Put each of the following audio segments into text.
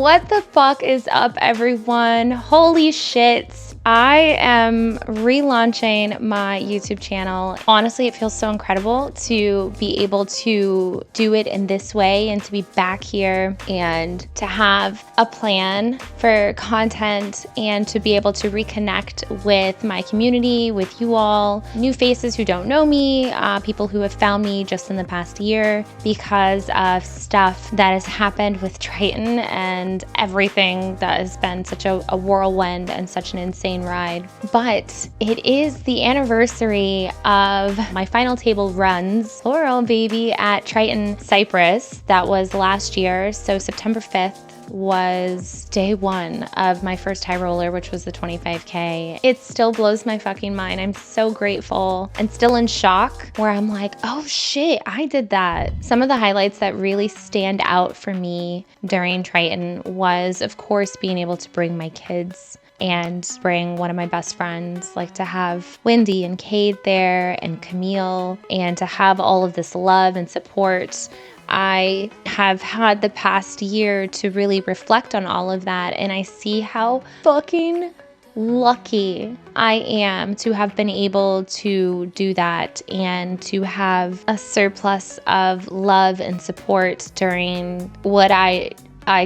What the fuck is up, everyone? Holy shit. I am relaunching my YouTube channel. Honestly, it feels so incredible to be able to do it in this way and to be back here and to have a plan for content and to be able to reconnect with my community, with you all, new faces who don't know me, people who have found me just in the past year because of stuff that has happened with Triton and everything that has been such a whirlwind and such an insane ride. But it is the anniversary of my final table runs, plural baby, at Triton Cyprus. That was last year, so September 5th was day one of my first high roller, which was the 25K. It still blows my fucking mind. I'm so grateful and still in shock where I'm like, oh shit, I did that. Some of the highlights that really stand out for me during Triton was, of course, being able to bring my kids and bring one of my best friends, like to have Wendy and Cade there and Camille, and to have all of this love and support. I have had the past year to really reflect on all of that, and I see how fucking lucky I am to have been able to do that and to have a surplus of love and support during what I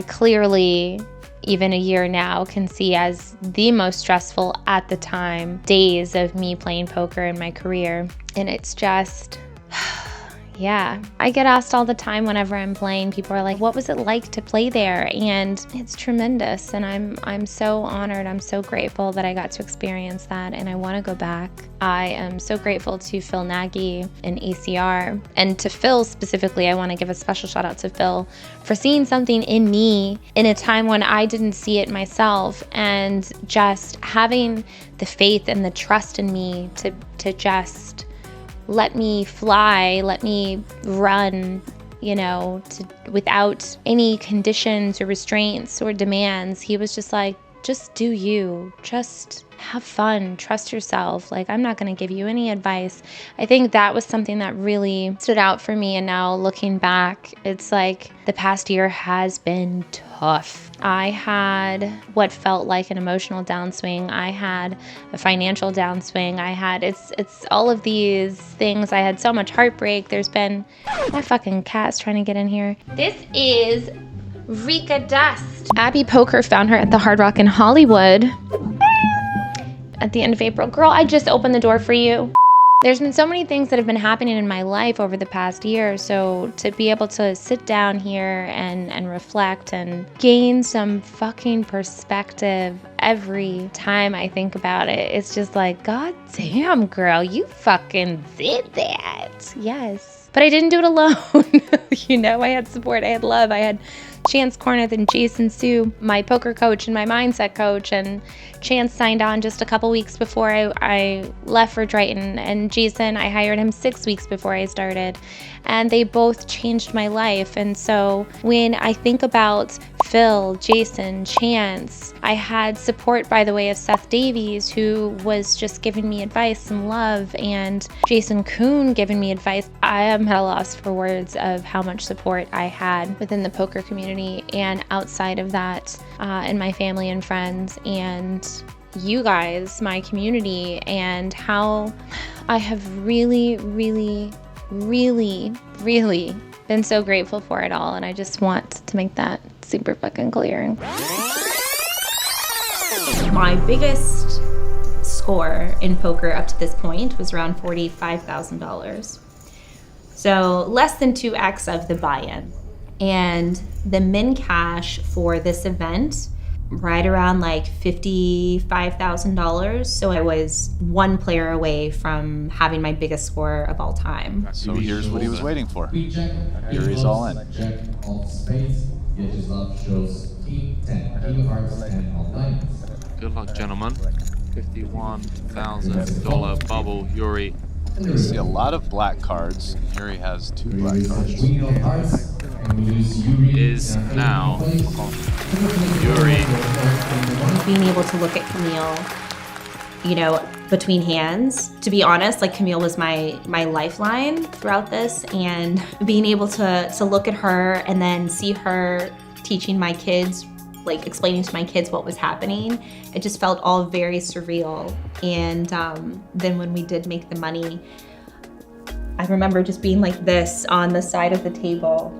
clearly, even a year now, can see as the most stressful at the time days of me playing poker in my career. And it's just, yeah, I get asked all the time whenever I'm playing. People are like, what was it like to play there? And it's tremendous. And I'm so honored. I'm so grateful that I got to experience that. And I want to go back. I am so grateful to Phil Nagy and ACR. And to Phil specifically, I want to give a special shout out to Phil for seeing something in me in a time when I didn't see it myself, and just having the faith and the trust in me to just let me fly, let me run, without any conditions or restraints or demands. He was just like, just do you, just have fun, trust yourself. Like, I'm not going to give you any advice. I think that was something that really stood out for me. And now looking back, it's like the past year has been tough. I had what felt like an emotional downswing. I had a financial downswing. It's all of these things. I had so much heartbreak. There's been, my fucking cat's trying to get in here. This is Rika Dust. Abby Poker found her at the Hard Rock in Hollywood at the end of April. Girl, I just opened the door for you. There's been so many things that have been happening in my life over the past year, so to be able to sit down here and reflect and gain some fucking perspective every time I think about it, it's just like, God damn, girl, you fucking did that. Yes. But I didn't do it alone. I had support, I had love, I had Chance Corneth and Jason Sue, my poker coach and my mindset coach, and Chance signed on just a couple weeks before I left for Triton, and Jason, I hired him 6 weeks before I started, and they both changed my life. And so when I think about Phil, Jason, Chance, I had support by the way of Seth Davies, who was just giving me advice and love, and Jason Kuhn giving me advice. I am at a loss for words of how much support I had within the poker community and outside of that, and my family and friends and you guys, my community, and how I have really, really, really, really been so grateful for it all. And I just want to make that super fucking clear. My biggest score in poker up to this point was around $45,000. So less than 2x of the buy-in. And the min cash for this event, right around like $55,000. So I was one player away from having my biggest score of all time. So here's what he was waiting for. Here he's all in. Check all spades. Get his love shows king 10, king of hearts, and all diamonds. Good luck, gentlemen. $51,000 bubble, Yuri. You see a lot of black cards. Yuri has 2 black cards. Queen of hearts, and we use Yuri. Is now Yuri. Being able to look at Camille, between hands. To be honest, like Camille was my lifeline throughout this, and being able to look at her and then see her teaching my kids like explaining to my kids what was happening. It just felt all very surreal. And then when we did make the money, I remember just being like this on the side of the table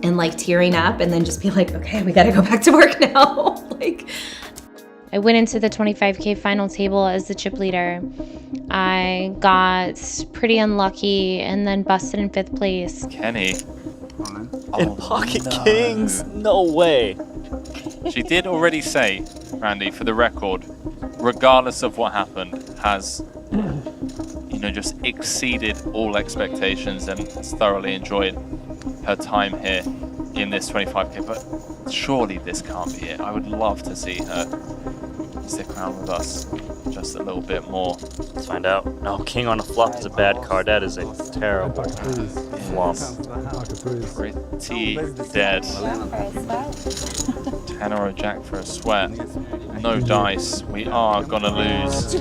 and like tearing up, and then just be like, okay, we gotta go back to work now. Like, I went into the 25K final table as the chip leader. I got pretty unlucky and then busted in 5th place. Kenney. In Pocket Kings? No way. She did already say, Randy, for the record, regardless of what happened, has, you know, just exceeded all expectations and has thoroughly enjoyed her time here in this 25K. But surely this can't be it. I would love to see her stick around with us just a little bit more. Let's find out. No, King on a flop is a bad card. That is a terrible flop. Pretty dead. Tenor or jack for a sweat. No dice. We are gonna lose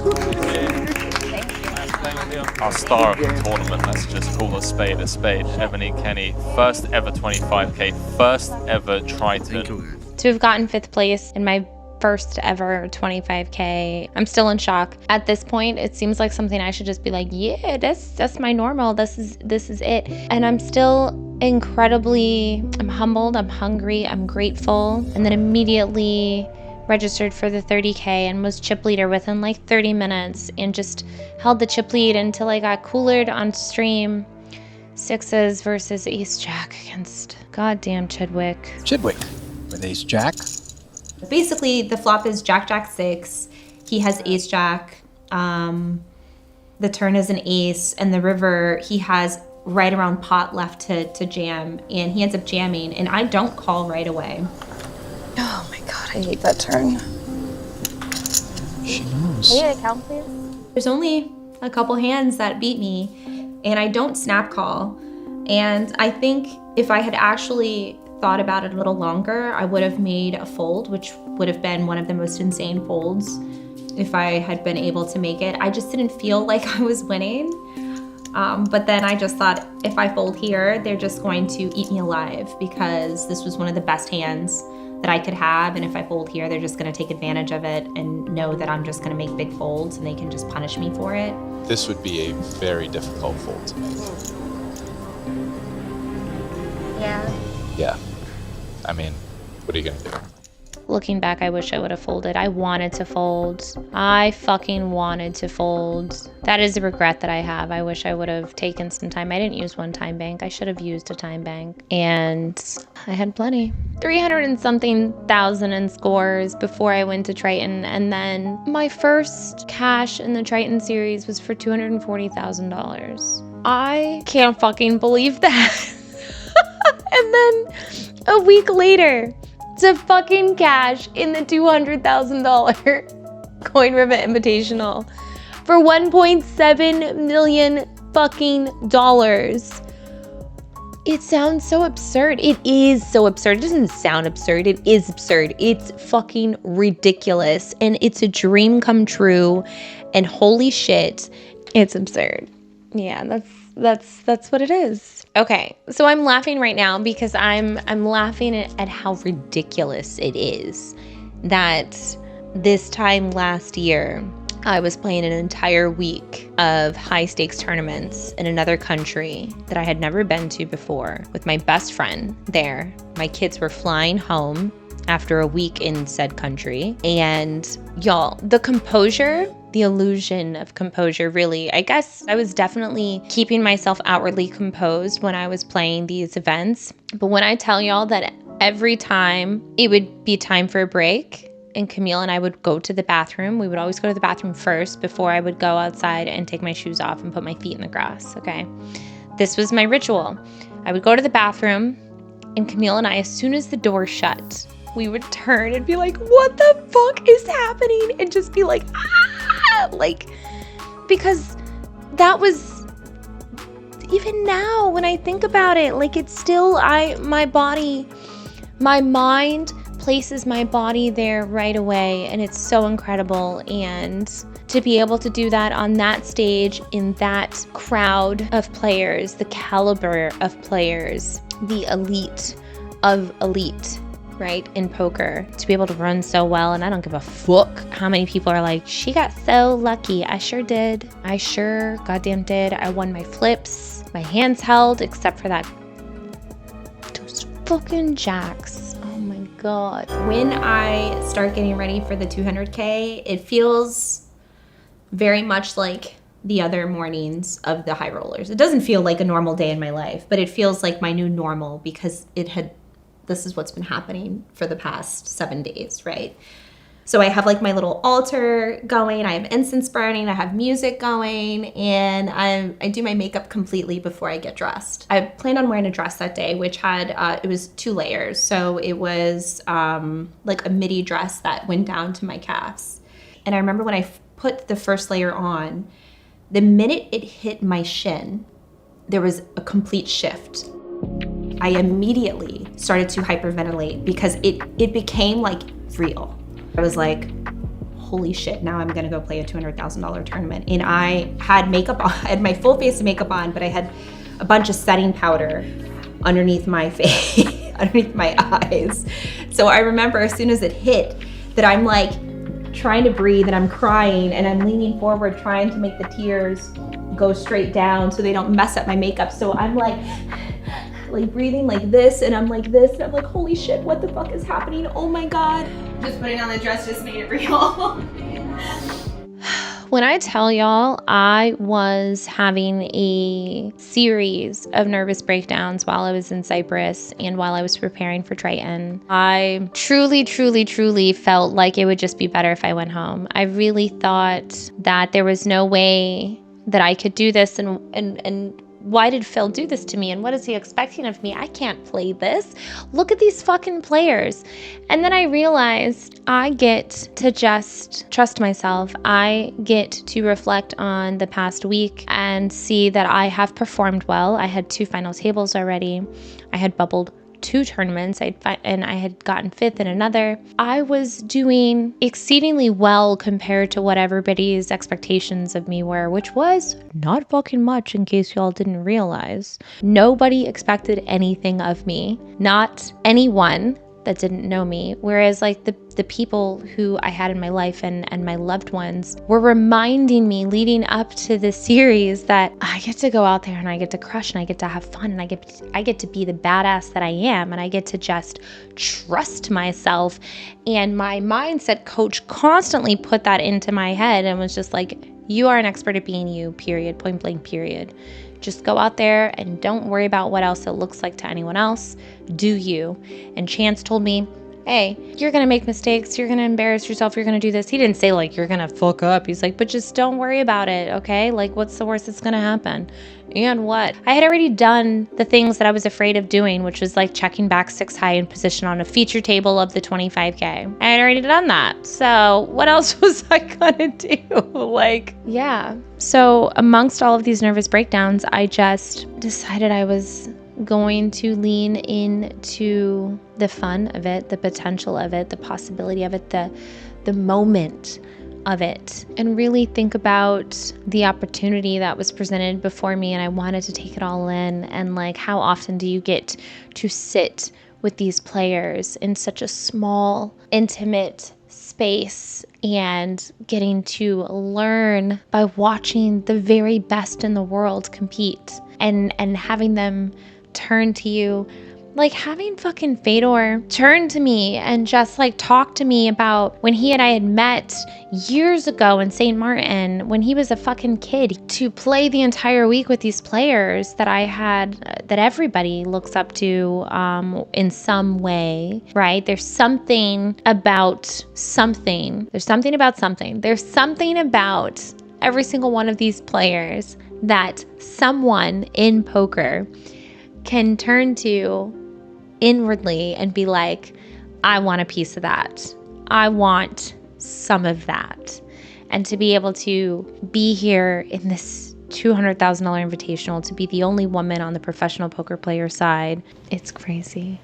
our star of the tournament. Let's just call a spade a spade. Ebony Kenney, first ever 25K, first ever Triton. To have gotten 5th place in my first ever 25K, I'm still in shock. At this point, it seems like something I should just be like, yeah, that's my normal. This is it. And I'm still I'm humbled, I'm hungry, I'm grateful. And then immediately registered for the 30K and was chip leader within like 30 minutes and just held the chip lead until I got coolered on stream. 6s versus ace jack against goddamn Chidwick. Chidwick with ace jack. basically the flop is jack, jack, 6. He has ace jack. The turn is an ace, and the river he has right around pot left to jam, and he ends up jamming, and I don't call right away. Oh my god, I hate that turn. She knows. Can you count, please? There's only a couple hands that beat me, and I don't snap call. And I think if I had actually thought about it a little longer, I would have made a fold, which would have been one of the most insane folds if I had been able to make it. I just didn't feel like I was winning. But then I just thought, if I fold here, they're just going to eat me alive, because this was one of the best hands that I could have. And if I fold here, they're just going to take advantage of it and know that I'm just going to make big folds, and they can just punish me for it. This would be a very difficult fold to make. Yeah. Yeah. I mean, what are you going to do? Looking back, I wish I would have folded. I wanted to fold. I fucking wanted to fold. That is a regret that I have. I wish I would have taken some time. I didn't use one time bank. I should have used a time bank. And I had plenty. 300 and something thousand in scores before I went to Triton. And then my first cash in the Triton series was for $240,000. I can't fucking believe that. And then a week later, to fucking cash in the $200,000 Coin River Invitational for $1.7 million fucking dollars. It sounds so absurd. It is so absurd. It doesn't sound absurd. It is absurd. It's fucking ridiculous. And it's a dream come true. And holy shit, it's absurd. Yeah, that's what it is. Okay, so I'm laughing right now because I'm laughing at how ridiculous it is that this time last year I was playing an entire week of high stakes tournaments in another country that I had never been to before with my best friend there. My kids were flying home after a week in said country, and y'all, the composure, the illusion of composure, really. I guess I was definitely keeping myself outwardly composed when I was playing these events. But when I tell y'all that every time it would be time for a break and Camille and I would go to the bathroom, we would always go to the bathroom first before I would go outside and take my shoes off and put my feet in the grass, okay? This was my ritual. I would go to the bathroom, and Camille and I, as soon as the door shut, we would turn and be like, what the fuck is happening? And just be like, ah! Like, because that was, even now when I think about it, like, it's still, my body, my mind places my body there right away, and it's so incredible. And to be able to do that on that stage, in that crowd of players, the caliber of players, the elite of elite, right, in poker, to be able to run so well. And I don't give a fuck how many people are like, she got so lucky. I sure did. I sure goddamn did. I won my flips. My hands held, except for those fucking jacks. Oh my God. When I start getting ready for the 200K, it feels very much like the other mornings of the high rollers. It doesn't feel like a normal day in my life, but it feels like my new normal because this is what's been happening for the past 7 days, right? So I have like my little altar going, I have incense burning, I have music going, and I do my makeup completely before I get dressed. I planned on wearing a dress that day, which had, it was 2 layers. So it was like a midi dress that went down to my calves. And I remember when I put the first layer on, the minute it hit my shin, there was a complete shift. I immediately started to hyperventilate because it became like real. I was like, holy shit, now I'm gonna go play a $200,000 tournament. And I had makeup on, I had my full face of makeup on, but I had a bunch of setting powder underneath my face, underneath my eyes. So I remember as soon as it hit that I'm like trying to breathe and I'm crying and I'm leaning forward trying to make the tears go straight down so they don't mess up my makeup. So I'm like breathing like this and I'm like this and I'm like, holy shit, what the fuck is happening? Oh my God. Just putting on the dress just made it real. When I tell y'all, I was having a series of nervous breakdowns while I was in Cyprus and while I was preparing for Triton. I truly, truly, truly felt like it would just be better if I went home. I really thought that there was no way that I could do this, and why did Phil do this to me? And what is he expecting of me? I can't play this. Look at these fucking players. And then I realized I get to just trust myself. I get to reflect on the past week and see that I have performed well. I had 2 final tables already. I had bubbled 2 tournaments and I had gotten 5th in another. I was doing exceedingly well compared to what everybody's expectations of me were, which was not fucking much, in case y'all didn't realize. Nobody expected anything of me, not anyone that didn't know me. Whereas like the people who I had in my life and my loved ones were reminding me leading up to this series that I get to go out there and I get to crush and I get to have fun and I get to be the badass that I am, and I get to just trust myself. And my mindset coach constantly put that into my head and was just like, you are an expert at being you, period, point blank, period. Just go out there and don't worry about what else it looks like to anyone else. Do you. And Chance told me, hey, you're going to make mistakes. You're going to embarrass yourself. You're going to do this. He didn't say like, you're going to fuck up. He's like, but just don't worry about it. Okay. Like, what's the worst that's going to happen? And what? I had already done the things that I was afraid of doing, which was like checking back 6 high in position on a feature table of the 25K. I had already done that. So what else was I gonna do? Like, yeah. So amongst all of these nervous breakdowns, I just decided I was going to lean into the fun of it, the potential of it, the possibility of it, the moment of it, and really think about the opportunity that was presented before me. And I wanted to take it all in. And like, how often do you get to sit with these players in such a small, intimate space and getting to learn by watching the very best in the world compete and having them turn to you. Like having fucking Fedor turn to me and just like talk to me about when he and I had met years ago in St. Martin when he was a fucking kid, to play the entire week with these players that I had, that everybody looks up to in some way, right? There's something about something. There's something about something. There's something about every single one of these players that someone in poker can turn to inwardly and be like, I want a piece of that. I want some of that. And to be able to be here in this $200,000 invitational, to be the only woman on the professional poker player side, it's crazy.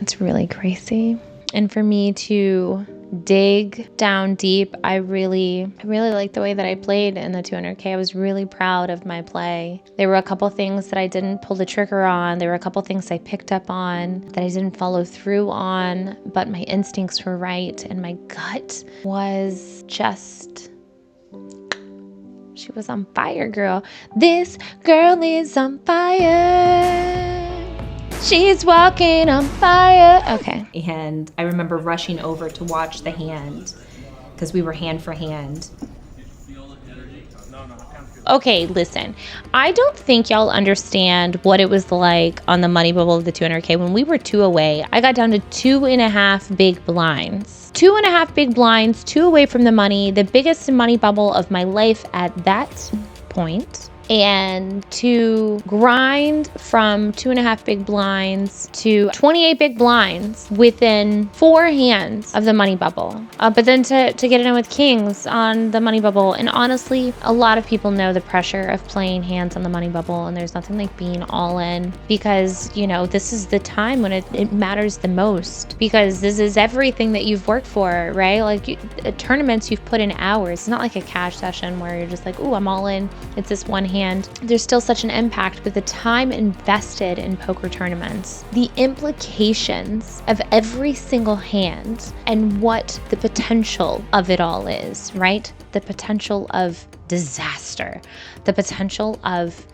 It's really crazy. And for me to dig down deep, I really liked the way that I played in the 200K. I was really proud of my play. There were a couple things that I didn't pull the trigger on. There were a couple things I picked up on that I didn't follow through on, but my instincts were right and my gut was just... She was on fire, girl. This girl is on fire. She's walking on fire. Okay. And I remember rushing over to watch the hand because we were hand for hand. Okay, listen. I don't think y'all understand what it was like on the money bubble of the 200K. When we were 2 away, I got down to 2.5 big blinds. 2.5 big blinds, 2 away from the money, the biggest money bubble of my life at that point. And to grind from 2.5 big blinds to 28 big blinds within 4 hands of the money bubble. But then to get it in with kings on the money bubble. And honestly, a lot of people know the pressure of playing hands on the money bubble, and there's nothing like being all in, because, you know, this is the time when it matters the most, because this is everything that you've worked for, right? Like tournaments, you've put in hours. It's not like a cash session where you're just like, ooh, I'm all in. It's this one hand. There's still such an impact with the time invested in poker tournaments, the implications of every single hand, and what the potential of it all is, right? The potential of disaster, the potential of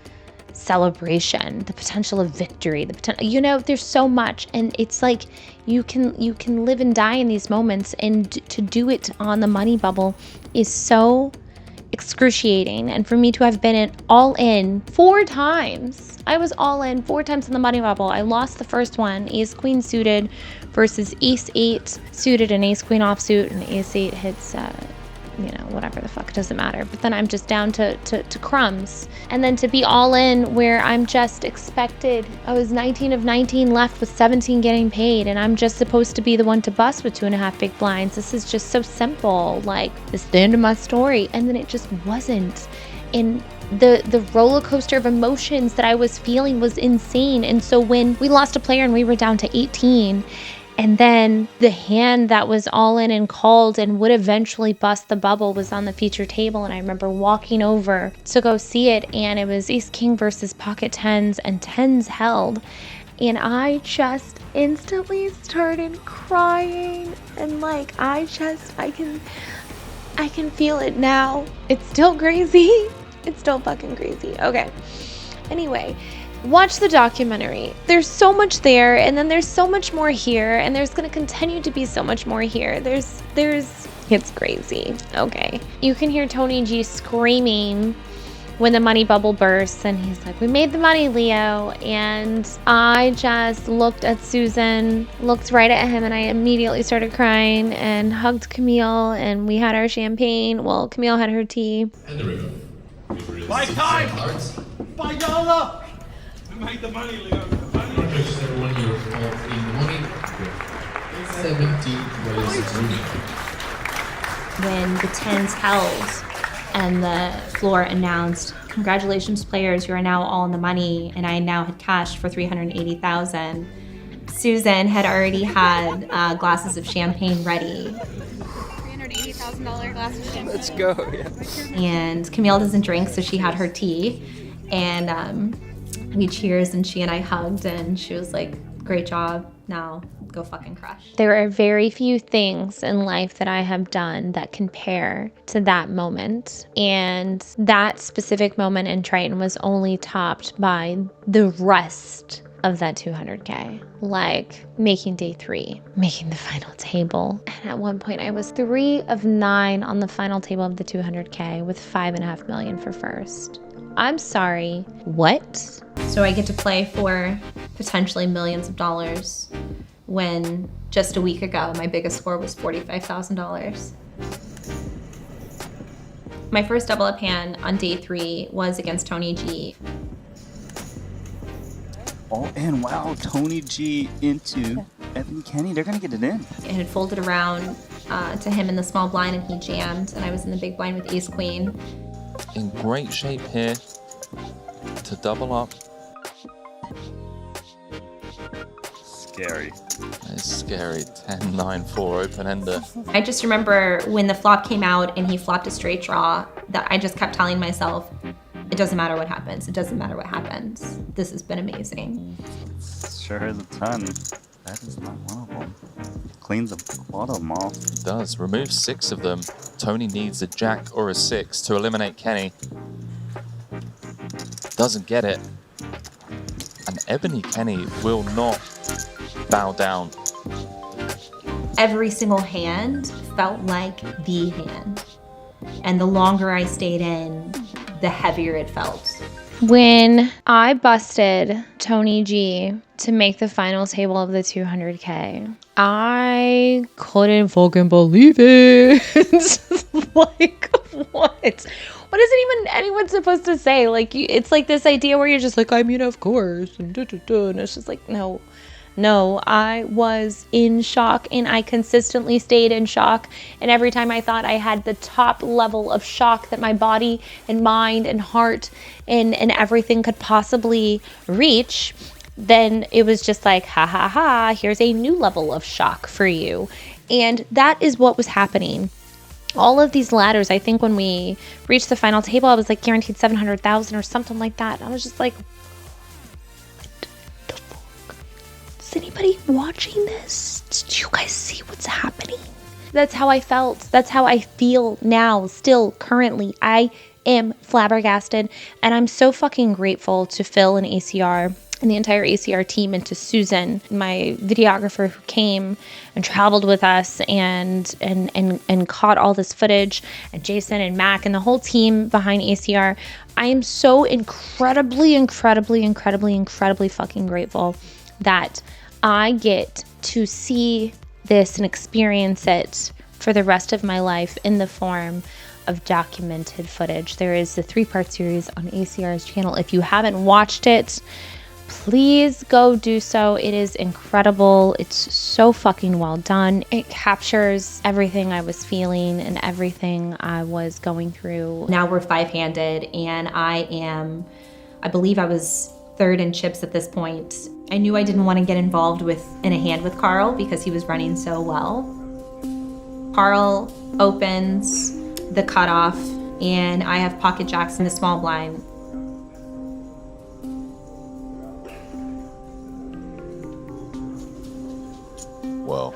celebration, the potential of victory, the potential, you know, there's so much. And it's like you can live and die in these moments, and to do it on the money bubble is so excruciating. And for me to have been all in 4 times, I was all in 4 times in the money bubble. I lost the first one, ace queen suited versus ace 8 suited and ace queen offsuit, and ace 8 hits you know, whatever the fuck, doesn't matter. But then I'm just down to crumbs. And then to be all in where I'm just expected, I was 19 of 19 left with 17 getting paid, and I'm just supposed to be the one to bust with 2.5 big blinds. This is just so simple. Like, this is the end of my story. And then it just wasn't. And the roller coaster of emotions that I was feeling was insane. And so when we lost a player and we were down to 18, and then the hand that was all in and called and would eventually bust the bubble was on the feature table. And I remember walking over to go see it, and it was ace king versus pocket tens, and tens held. And I just instantly started crying. And like, I can feel it now. It's still crazy. It's still fucking crazy. Okay. Anyway, watch the documentary. There's so much there, and then there's so much more here, and there's going to continue to be so much more here. It's crazy. Okay. You can hear Tony G screaming when the money bubble bursts, and he's like, we made the money, Leo. And I just looked at Susan, looked right at him, and I immediately started crying and hugged Camille, and we had our champagne. Well, Camille had her tea. And the river. My time! By dollar! We made the money, Leo. Congratulations everyone, you're all in the money. 70 ways moving. When the tens held and the floor announced, congratulations players, you are now all in the money, and I now had cashed for $380,000. Susan had already had glasses of champagne ready. $380,000 glass of champagne. Let's go. Yeah. And Camille doesn't drink, so she had her tea. And we cheers, and she and I hugged, and she was like, great job, now go fucking crush. There are very few things in life that I have done that compare to that moment. And that specific moment in Triton was only topped by the rest of that 200K. Like making day 3, making the final table. And at one point I was 3 of 9 on the final table of the 200K with $5.5 million for first. I'm sorry, what? So I get to play for potentially millions of dollars when just a week ago, my biggest score was $45,000. My first double up hand on day 3 was against Tony G. Oh, and wow, Tony G into Ebony Kenney. They're gonna get it in. It had folded around to him in the small blind, and he jammed, and I was in the big blind with ace queen. In great shape here to double up. scary. It's scary. 10-9-4 open-ender. I just remember when the flop came out and he flopped a straight draw, that I just kept telling myself, it doesn't matter what happens. It doesn't matter what happens. This has been amazing. Sure is a ton. That is not one of them. Cleans a lot of them off. It does. Remove 6 of them. Tony needs a jack or a 6 to eliminate Kenney. Doesn't get it. And Ebony Kenney will not bow down. Every single hand felt like the hand. And the longer I stayed in, the heavier it felt. When I busted Tony G to make the final table of the 200K, I couldn't fucking believe it. Like, what? What is it even anyone supposed to say? Like, it's like this idea where you're just like, I mean, of course, and and it's just like, no. No, I was in shock, and I consistently stayed in shock. And every time I thought I had the top level of shock that my body and mind and heart and everything could possibly reach, then it was just like, ha ha ha, here's a new level of shock for you. And that is what was happening. All of these ladders, I think when we reached the final table, I was like guaranteed 700,000 or something like that. I was just like, is anybody watching this? Do you guys see what's happening? That's how I felt. That's how I feel now, still, currently. I am flabbergasted, and I'm so fucking grateful to Phil and ACR and the entire ACR team, and to Susan, my videographer, who came and traveled with us and caught all this footage, and Jason and Mac and the whole team behind ACR. I am so incredibly fucking grateful that I get to see this and experience it for the rest of my life in the form of documented footage. There is a 3-part series on ACR's channel. If you haven't watched it, please go do so. It is incredible. It's so fucking well done. It captures everything I was feeling and everything I was going through. Now we're 5-handed, and I believe I was 3rd in chips at this point. I knew I didn't want to get involved in a hand with Carl because he was running so well. Carl opens the cutoff, and I have pocket jacks in the small blind. Well,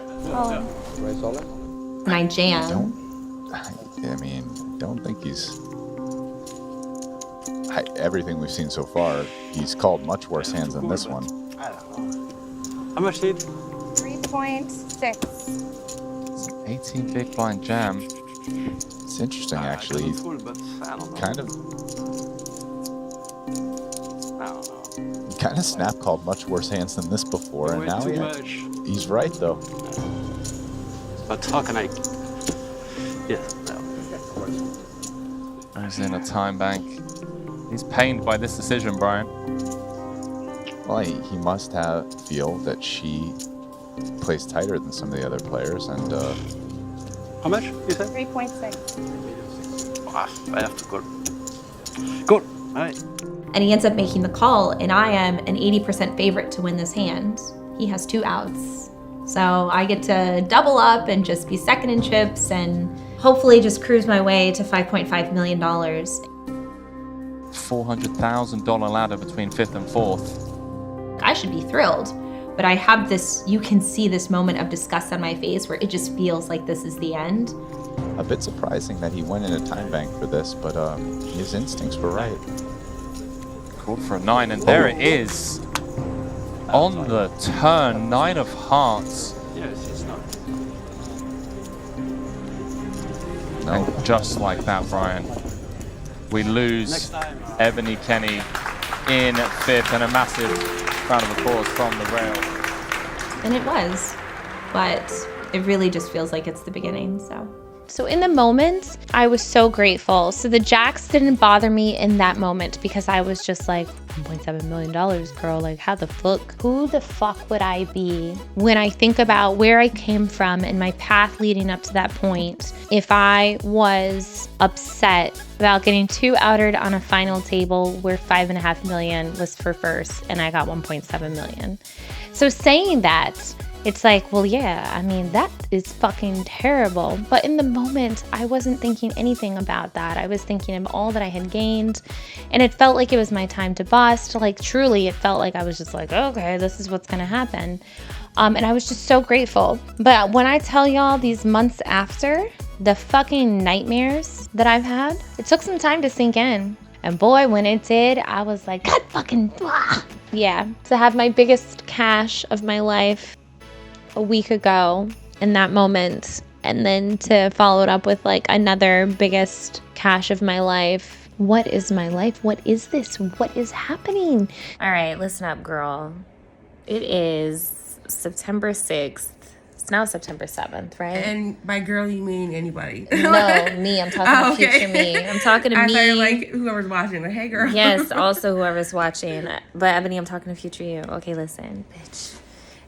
And I jam. Don't think he's... everything we've seen so far, he's called much worse hands than this one. I don't know. How much did? 3.6. 18 big blind jam. It's interesting, actually. He's kind of snap called much worse hands than this before, and now he's right though. But how can I? Yes. He's in a time bank. He's pained by this decision, Brian. Well, he must feel that she plays tighter than some of the other players, and how much you said? 3.6. I have to go. Good. All right. And he ends up making the call, and I am an 80% favorite to win this hand. He has 2 outs. So I get to double up and just be 2nd in chips and hopefully just cruise my way to $5.5 million. $400,000 ladder between 5th and 4th. I should be thrilled, but I have this, you can see this moment of disgust on my face where it just feels like this is the end. a bit surprising that he went in a time bank for this, but his instincts were right. Called for a 9, and there it is. On the turn, 9 of hearts. Yes, it's not. And just like that, Brian, we lose Ebony Kenney in 5th, and a massive round of applause from the rail. And it was, but it really just feels like it's the beginning, So in the moment, I was so grateful. So the jacks didn't bother me in that moment because I was just like, $1.7 million, girl. Like, how the fuck? Who the fuck would I be when I think about where I came from and my path leading up to that point if I was upset about getting 2 outed on a final table where $5.5 million was for first and I got 1.7 million. So saying that, it's like, well, yeah, I mean, that is fucking terrible. But in the moment, I wasn't thinking anything about that. I was thinking of all that I had gained, and it felt like it was my time to bust. Like, truly, it felt like I was just like, okay, this is what's gonna happen. And I was just so grateful. But when I tell y'all these months after, the fucking nightmares that I've had, it took some time to sink in. And boy, when it did, I was like, God fucking, blah. Yeah, to have my biggest cash of my life a week ago in that moment, and then to follow it up with like another biggest cash of my life. What is my life? What is this? What is happening? All right, listen up, girl. It is September 6th. It's now September 7th, right? And by girl, you mean anybody? No, me. I'm talking to future me. I'm talking to me. I thought you were like whoever's watching. Like, hey, girl. Yes, also whoever's watching. But Ebony, I'm talking to future you. Okay, listen, bitch.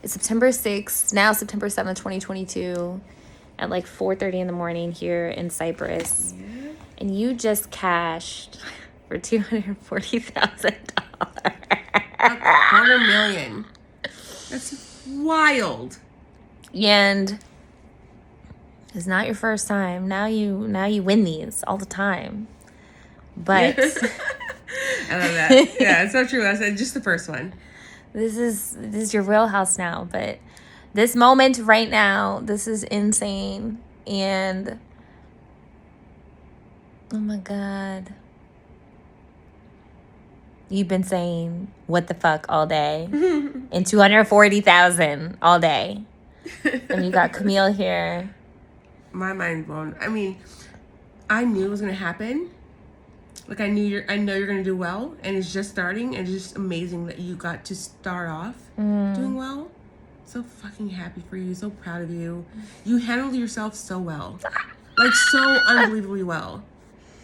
It's September 6th, now September 7th, 2022, at like 4:30 in the morning here in Cyprus. Yeah. And you just cashed for $240,000. $250,000. That's wild. And it's not your first time. Now you win these all the time. But I love that. Yeah, it's so true. I said just the first one. This is your wheelhouse now, but this moment right now, this is insane. And oh my God. You've been saying what the fuck all day and 240,000 all day. And you got Camille here. My mind blown. I mean, I knew it was gonna happen. Like, I know you're gonna do well, and it's just starting, and it's just amazing that you got to start off doing well. So fucking happy for you, so proud of you. You handled yourself so well, like so unbelievably well.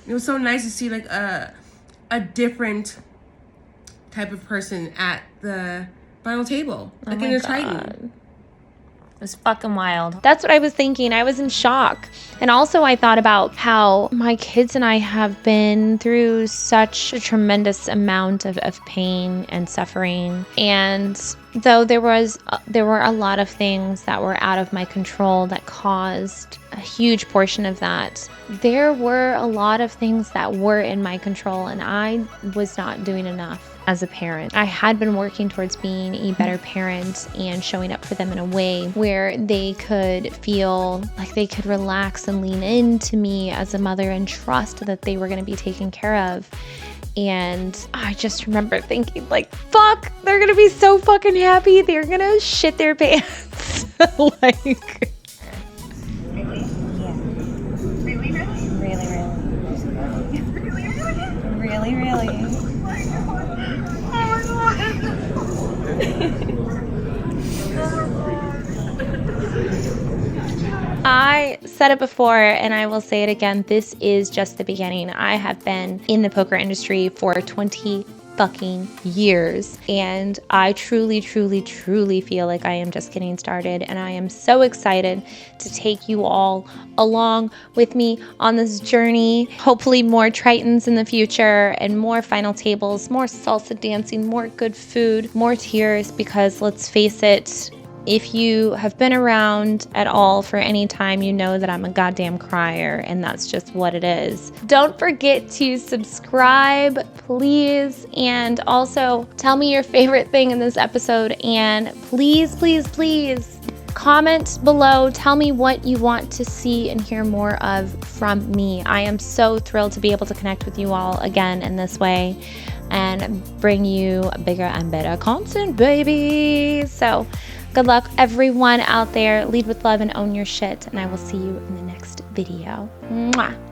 It was so nice to see like a different type of person at the final table, like in a Triton. It was fucking wild. That's what I was thinking. I was in shock. And also I thought about how my kids and I have been through such a tremendous amount of pain and suffering. And though there were a lot of things that were out of my control that caused a huge portion of that, there were a lot of things that were in my control, and I was not doing enough as a parent. I had been working towards being a better parent and showing up for them in a way where they could feel like they could relax and lean into me as a mother and trust that they were going to be taken care of. And I just remember thinking like, fuck, they're going to be so fucking happy. They're going to shit their pants. Like, really? Yeah. Really? I said it before and I will say it again. This is just the beginning. I have been in the poker industry for 20 fucking years, and I truly feel like I am just getting started, and I am so excited to take you all along with me on this journey. Hopefully more Tritons in the future, and more final tables, more salsa dancing, more good food, more tears, because let's face it, if you have been around at all for any time, you know that I'm a goddamn crier, and that's just what it is. Don't forget to subscribe, please, and also tell me your favorite thing in this episode, and please comment below. Tell me what you want to see and hear more of from me. I am so thrilled to be able to connect with you all again in this way and bring you bigger and better content, baby. So good luck, everyone out there. Lead with love and own your shit. And I will see you in the next video. Mwah.